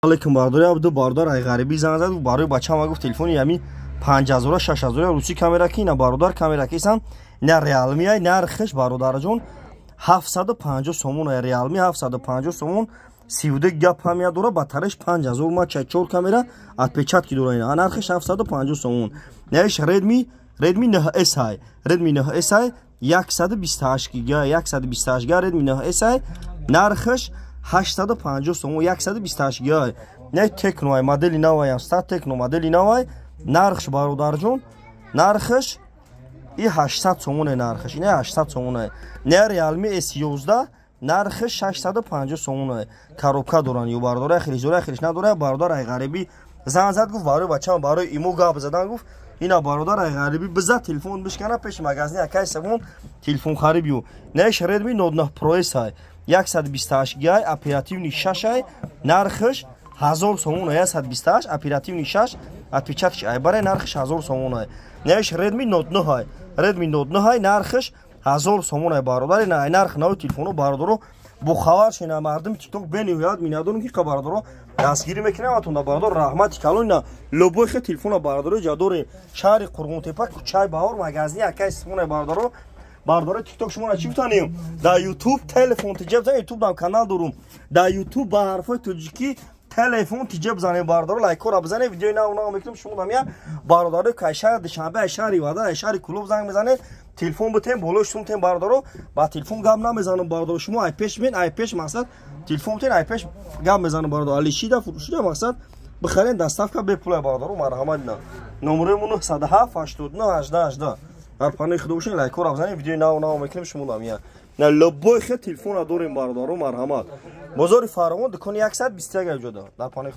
علیکم برداری دو باردار ای غریبی زنگ زد و برای بچه‌م گفت تلفن یمی 5000 6000 روسی کامera کی نه باردار کامera کیسم نه ریالمی ای نرخش برادر جون 750 سومون ریالمی 750 سومون 32 گپ هم یاد با ترش 5000 ما چور کامera отпечатки داره اینا نرخش 750 سومون نهش ردمی 9S های ردمی 9S های 128 گیگا 128 گیگا ردمی 9S های نرخش 850 سومون 128 گیگا نه تکنو مدل نوای است تکنو مدل نوای نرخش برادر جون نرخش ای 800 سومون نرخش نه 800 سومون نه ریالمی S11 نرخش 650 سومون коробка دارن یو باردار خریش نداره باردار ای غریبی زنگ زد گفت برای بچه‌م برای ایمو گپ زدن گفت اینا باردار ای غریبی بزد تلفن بشکنه پیش مغازه یکی سوم تلفن خریبیو نه ردمی نوت 9 پرو اس 128 گیگا оперативный 6 نرخش 1000 سومون 128 оперативный 6 отпечатки ай барай нархш 1000 сомон неш Redmi Note 9 Redmi Note 9 нархш 1000 сомон бародар ин нарх нав телефону бародаро бу хабар шина мардум TikTok бениёд минадон ки бародаро дастгирӣ мекунам атунда бародар раҳмати калон лобой х телефона бародаро ҷадори шаҳри Қурғунтепа кучай баҳор магазини акай симона бародаро бародаро TikTok шумо чӣ бутанем да YouTube телефон тиҷеб за YouTube дам канал дорум да YouTube ба ҳарфои тоҷикӣ телефон тиҷеб зане бародаро лайкора бизане видеои нав мекунам шумо намя бародаро кайша душанбе шаҳри вада шаҳри клуб занг мезане телефон бутем болош сумтем бародаро ба телефон гап намезанам бародаро шумо ай пеш мен ай пеш мақсад телефон бутен ай пеш гап мезанам бародаро алишида фурӯшида мақсад бихарен доставка бепулай бародаро марҳамат на номеремон 907 89 18 18 дар панои худо бошен лайкора бизане видеои нав мекунам шумо намя на лобой х телефона дорем бародаро марҳамат бозори фаровон дукони 121 ҷода дар панои